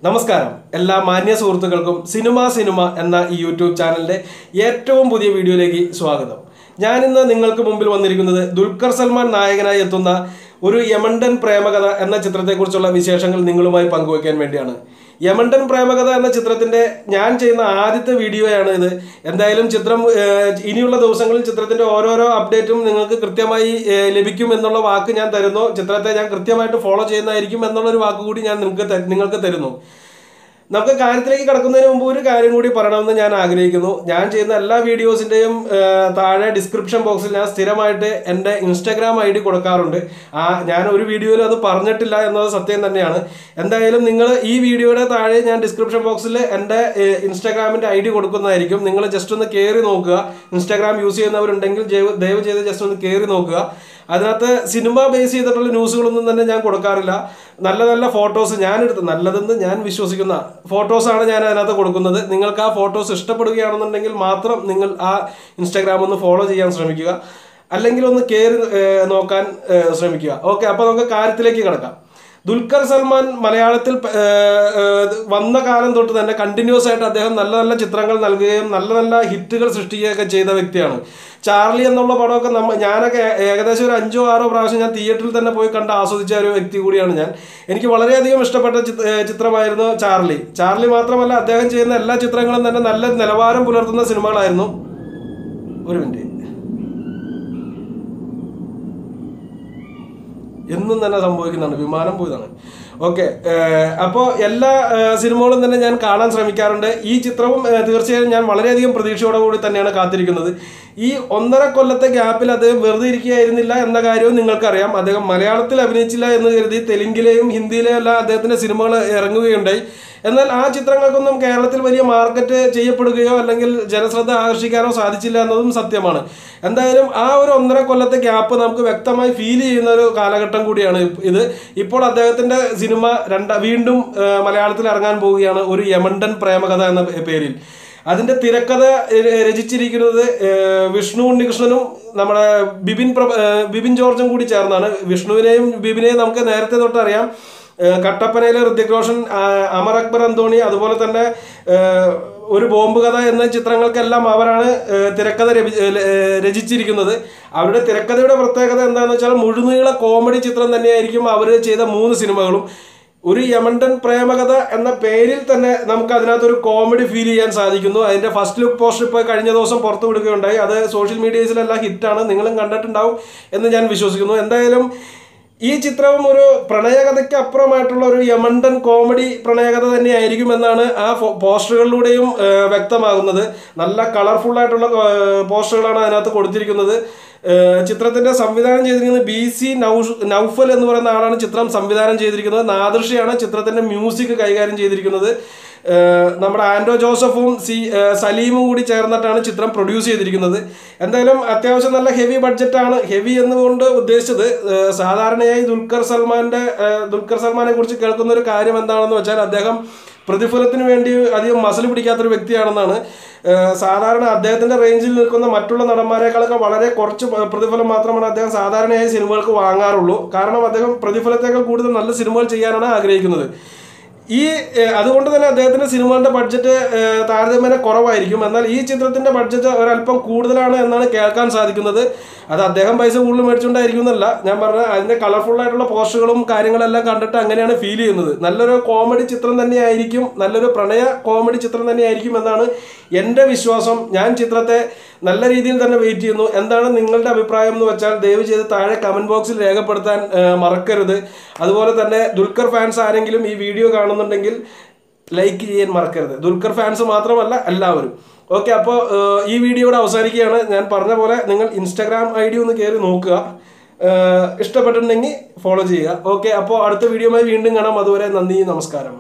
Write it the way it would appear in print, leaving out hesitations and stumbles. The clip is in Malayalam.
നമസ്കാരം എല്ലാ മാന്യ സുഹൃത്തുക്കൾക്കും സിനിമ എന്ന ഈ യൂട്യൂബ് ചാനലിന്റെ ഏറ്റവും പുതിയ വീഡിയോയിലേക്ക് സ്വാഗതം. ഞാനിന്ന് നിങ്ങൾക്ക് മുമ്പിൽ വന്നിരിക്കുന്നത് ദുൽഖർ സൽമാൻ നായകനായി എത്തുന്ന ഒരു യമണ്ടൻ പ്രേമകഥ എന്ന ചിത്രത്തെക്കുറിച്ചുള്ള വിശേഷങ്ങൾ നിങ്ങളുമായി പങ്കുവയ്ക്കാൻ വേണ്ടിയാണ്. യമണ്ടൻ പ്രേമകഥ എന്ന ചിത്രത്തിന്റെ ഞാൻ ചെയ്യുന്ന ആദ്യത്തെ വീഡിയോയാണ് ഇത്. എന്തായാലും ചിത്രം ഇനിയുള്ള ദിവസങ്ങളിൽ ചിത്രത്തിന്റെ ഓരോരോ അപ്ഡേറ്റും നിങ്ങൾക്ക് കൃത്യമായി ലഭിക്കും എന്നുള്ള വാക്ക് ഞാൻ തരുന്നു. ചിത്രത്തെ ഞാൻ കൃത്യമായിട്ട് ഫോളോ ചെയ്യുന്നതായിരിക്കും എന്നുള്ളൊരു വാക്ക് കൂടി ഞാൻ നിങ്ങൾക്ക് തരുന്നു. നമുക്ക് കാര്യത്തിലേക്ക് കടക്കുന്നതിന് മുമ്പ് ഒരു കാര്യം കൂടി പറയണമെന്ന് ഞാൻ ആഗ്രഹിക്കുന്നു. ഞാൻ ചെയ്യുന്ന എല്ലാ വീഡിയോസിൻ്റെയും താഴെ ഡിസ്ക്രിപ്ഷൻ ബോക്സിൽ ഞാൻ സ്ഥിരമായിട്ട് എൻ്റെ ഇൻസ്റ്റാഗ്രാം ID കൊടുക്കാറുണ്ട്. ഞാൻ ഒരു വീഡിയോയിൽ അത് പറഞ്ഞിട്ടില്ല എന്നത് സത്യം തന്നെയാണ്. എന്തായാലും നിങ്ങൾ ഈ വീഡിയോയുടെ താഴെ ഞാൻ ഡിസ്ക്രിപ്ഷൻ ബോക്സിൽ എൻ്റെ ഇൻസ്റ്റാഗ്രാമിൻ്റെ ID കൊടുക്കുന്നതായിരിക്കും. നിങ്ങൾ ജസ്റ്റ് ഒന്ന് കയറി നോക്കുക. ഇൻസ്റ്റാഗ്രാം യൂസ് ചെയ്യുന്നവരുണ്ടെങ്കിൽ ദയവ് ചെയ്ത് ജസ്റ്റ് ഒന്ന് കയറി നോക്കുക. അതിനകത്ത് സിനിമ ബേസ് ചെയ്തിട്ടുള്ള ന്യൂസുകളൊന്നും തന്നെ ഞാൻ കൊടുക്കാറില്ല. നല്ല നല്ല ഫോട്ടോസ് ഞാനെടുത്ത് നല്ലതെന്ന് ഞാൻ വിശ്വസിക്കുന്ന ഫോട്ടോസാണ് ഞാൻ അതിനകത്ത് കൊടുക്കുന്നത്. നിങ്ങൾക്ക് ആ ഫോട്ടോസ് ഇഷ്ടപ്പെടുകയാണെന്നുണ്ടെങ്കിൽ മാത്രം നിങ്ങൾ ആ ഇൻസ്റ്റാഗ്രാം ഒന്ന് ഫോളോ ചെയ്യാൻ ശ്രമിക്കുക, അല്ലെങ്കിൽ ഒന്ന് കയറി നോക്കാൻ ശ്രമിക്കുക. ഓക്കെ, അപ്പോൾ നമുക്ക് കാര്യത്തിലേക്ക് കിടക്കാം. ദുൽഖർ സൽമാൻ മലയാളത്തിൽ വന്ന കാലം തൊട്ട് തന്നെ കണ്ടിന്യൂസ് ആയിട്ട് അദ്ദേഹം നല്ല നല്ല ചിത്രങ്ങൾ നൽകുകയും നല്ല നല്ല ഹിറ്റുകൾ സൃഷ്ടിക്കുകയൊക്കെ ചെയ്ത വ്യക്തിയാണ്. ചാർലി എന്നുള്ള പടമൊക്കെ ഞാനൊക്കെ ഏകദേശം ഒരു 5-6 പ്രാവശ്യം ഞാൻ തിയേറ്ററിൽ തന്നെ പോയി കണ്ട് ആസ്വദിച്ച ഒരു വ്യക്തി കൂടിയാണ് ഞാൻ. എനിക്ക് വളരെയധികം ഇഷ്ടപ്പെട്ട ചിത്രമായിരുന്നു ചാർലി. ചാർലി മാത്രമല്ല, അദ്ദേഹം ചെയ്യുന്ന എല്ലാ ചിത്രങ്ങളും തന്നെ നല്ല നിലവാരം പുലർത്തുന്ന സിനിമകളായിരുന്നു. ഒരു മിനിറ്റ്, എന്നും തന്നെ സംഭവിക്കുന്നതാണ്, വിമാനം പോയതാണ്. ഓക്കെ, അപ്പോൾ എല്ലാ സിനിമകളും തന്നെ ഞാൻ കാണാൻ ശ്രമിക്കാറുണ്ട്. ഈ ചിത്രവും തീർച്ചയായും ഞാൻ വളരെയധികം പ്രതീക്ഷയോടെ കൂടി തന്നെയാണ് കാത്തിരിക്കുന്നത്. ഈ 1.5 കൊല്ലത്തെ ഗ്യാപ്പിൽ അദ്ദേഹം വെറുതെ ഇരിക്കുകയായിരുന്നില്ല എന്ന കാര്യവും നിങ്ങൾക്കറിയാം. അദ്ദേഹം മലയാളത്തിൽ അഭിനയിച്ചില്ല എന്ന് കരുതി തെലുങ്കിലെയും ഹിന്ദിയിലെയും എല്ലാം അദ്ദേഹത്തിൻ്റെ സിനിമകൾ ഇറങ്ങുകയുണ്ടായി. എന്നാൽ ആ ചിത്രങ്ങൾക്കൊന്നും കേരളത്തിൽ വലിയ മാർക്കറ്റ് ചെയ്യപ്പെടുകയോ അല്ലെങ്കിൽ ജനശ്രദ്ധ ആകർഷിക്കാനോ സാധിച്ചില്ല എന്നതും സത്യമാണ്. എന്തായാലും ആ ഒരു 1.5 കൊല്ലത്തെ ഗ്യാപ്പ് നമുക്ക് വ്യക്തമായി ഫീൽ ചെയ്യുന്ന ഒരു കാലഘട്ടം കൂടിയാണ് ഇത്. ഇപ്പോൾ അദ്ദേഹത്തിൻ്റെ സിനിമ വീണ്ടും മലയാളത്തിൽ ഇറങ്ങാൻ പോവുകയാണ്, ഒരു യമണ്ടൻ പ്രേമകഥ എന്ന പേരിൽ. അതിൻ്റെ തിരക്കഥ രചിച്ചിരിക്കുന്നത് വിഷ്ണു ഉണ്ണികൃഷ്ണനും നമ്മുടെ ബിബിൻ ജോർജും കൂടി ചേർന്നാണ്. വിഷ്ണുവിനെയും ബിബിനെയും നമുക്ക് നേരത്തെ തൊട്ട് അറിയാം. കട്ടപ്പനയിലെ ഋതിക് റോഷൻ, അമർ അക്ബർ അന്തോണി, അതുപോലെ തന്നെ ഒരു ബോംബ് കഥ എന്ന ചിത്രങ്ങൾക്കെല്ലാം അവരാണ് തിരക്കഥ രചിച്ചിരിക്കുന്നത്. അവരുടെ തിരക്കഥയുടെ പ്രത്യേകത എന്താണെന്ന് വെച്ചാൽ മുഴുനീള കോമഡി ചിത്രം തന്നെയായിരിക്കും അവർ ചെയ്ത 3 സിനിമകളും. ഒരു യമണ്ടൻ പ്രേമകഥ എന്ന പേരിൽ തന്നെ നമുക്ക് അതിനകത്തൊരു കോമഡി ഫീൽ ചെയ്യാൻ സാധിക്കുന്നു. അതിൻ്റെ ഫസ്റ്റ് ലുക്ക് പോസ്റ്റർ ഇപ്പോൾ കഴിഞ്ഞ ദിവസം പുറത്തു വിടുകയുണ്ടായി. അത് സോഷ്യൽ മീഡിയസിലെല്ലാം ഹിറ്റാണ്, നിങ്ങളും കണ്ടിട്ടുണ്ടാവും എന്ന് ഞാൻ വിശ്വസിക്കുന്നു. എന്തായാലും ഈ ചിത്രവും ഒരു പ്രണയകഥയ്ക്ക് അപ്പുറമായിട്ടുള്ള ഒരു യമണ്ടൻ കോമഡി പ്രണയകഥ തന്നെയായിരിക്കും എന്നാണ് ആ പോസ്റ്ററുകളിലൂടെയും വ്യക്തമാകുന്നത്. നല്ല കളർഫുള്ളായിട്ടുള്ള പോസ്റ്ററുകളാണ് അതിനകത്ത് കൊടുത്തിരിക്കുന്നത്. ചിത്രത്തിൻ്റെ സംവിധാനം ചെയ്തിരിക്കുന്നത് BC നൗഫൽ എന്ന് പറയുന്ന ആളാണ് ചിത്രം സംവിധാനം ചെയ്തിരിക്കുന്നത്. നാദൃഷയാണ് ചിത്രത്തിൻ്റെ മ്യൂസിക് കൈകാര്യം ചെയ്തിരിക്കുന്നത്. നമ്മുടെ ആൻഡോ ജോസഫും സലീമും കൂടി ചേർന്നിട്ടാണ് ചിത്രം പ്രൊഡ്യൂസ് ചെയ്തിരിക്കുന്നത്. എന്തായാലും അത്യാവശ്യം നല്ല ഹെവി ബഡ്ജറ്റാണ്. ഹെവി എന്നുകൊണ്ട് ഉദ്ദേശിച്ചത് സാധാരണയായി ദുൽഖർ സൽമാനെ കുറിച്ച് കേൾക്കുന്ന ഒരു കാര്യം എന്താണെന്ന് വെച്ചാൽ അദ്ദേഹം പ്രതിഫലത്തിന് വേണ്ടി അധികം മസിൽ പിടിക്കാത്തൊരു വ്യക്തിയാണെന്നാണ്. സാധാരണ അദ്ദേഹത്തിൻ്റെ റേഞ്ചിൽ നിൽക്കുന്ന മറ്റുള്ള നടന്മാരെക്കാളൊക്കെ വളരെ കുറച്ച് പ്രതിഫലം മാത്രമാണ് അദ്ദേഹം സാധാരണയായി സിനിമകൾക്ക് വാങ്ങാറുള്ളൂ. കാരണം അദ്ദേഹം പ്രതിഫലത്തേക്കാൾ കൂടുതൽ നല്ല സിനിമകൾ ചെയ്യാനാണ് ആഗ്രഹിക്കുന്നത്. അതുകൊണ്ട് തന്നെ അദ്ദേഹത്തിൻ്റെ സിനിമകളുടെ ബഡ്ജറ്റ് താരതമ്യേന കുറവായിരിക്കും. എന്നാൽ ഈ ചിത്രത്തിൻ്റെ ബഡ്ജറ്റ് ഒരല്പം കൂടുതലാണ് എന്നാണ് കേൾക്കാൻ സാധിക്കുന്നത്. അത് അദ്ദേഹം പൈസ കൂടുതൽ മേടിച്ചുകൊണ്ടായിരിക്കും എന്നല്ല ഞാൻ പറഞ്ഞത്. അതിൻ്റെ കളർഫുള്ളായിട്ടുള്ള പോസ്റ്ററുകളും കാര്യങ്ങളെല്ലാം കണ്ടിട്ട് അങ്ങനെയാണ് ഫീൽ ചെയ്യുന്നത്. നല്ലൊരു കോമഡി ചിത്രം തന്നെയായിരിക്കും, നല്ലൊരു പ്രണയ കോമഡി ചിത്രം തന്നെയായിരിക്കും എന്നാണ് എൻ്റെ വിശ്വാസം. ഞാൻ ചിത്രത്തെ നല്ല രീതിയിൽ തന്നെ വെയിറ്റ് ചെയ്യുന്നു. എന്താണ് നിങ്ങളുടെ അഭിപ്രായം എന്ന് വെച്ചാൽ ദയവ് ചെയ്ത് താഴെ കമൻറ്റ് ബോക്സിൽ രേഖപ്പെടുത്താൻ മറക്കരുത്. അതുപോലെ തന്നെ ദുൽഖർ ഫാൻസ് ആരെങ്കിലും ഈ വീഡിയോ കാണുന്നുണ്ടെങ്കിൽ ലൈക്ക് ചെയ്യാൻ മറക്കരുത്. ദുൽഖർ ഫാൻസ് മാത്രമല്ല, എല്ലാവരും. ഓക്കെ, അപ്പോൾ ഈ വീഡിയോയുടെ അവസാനിക്കുകയാണ്. ഞാൻ പറഞ്ഞ പോലെ നിങ്ങൾ ഇൻസ്റ്റാഗ്രാം ID ഒന്ന് കയറി നോക്കുക. ഇഷ്ടപ്പെട്ടിട്ടുണ്ടെങ്കിൽ ഫോളോ ചെയ്യുക. ഓക്കെ, അപ്പോൾ അടുത്ത വീഡിയോയുമായി വീണ്ടും കാണാം. അതുവരെ നന്ദി, നമസ്കാരം.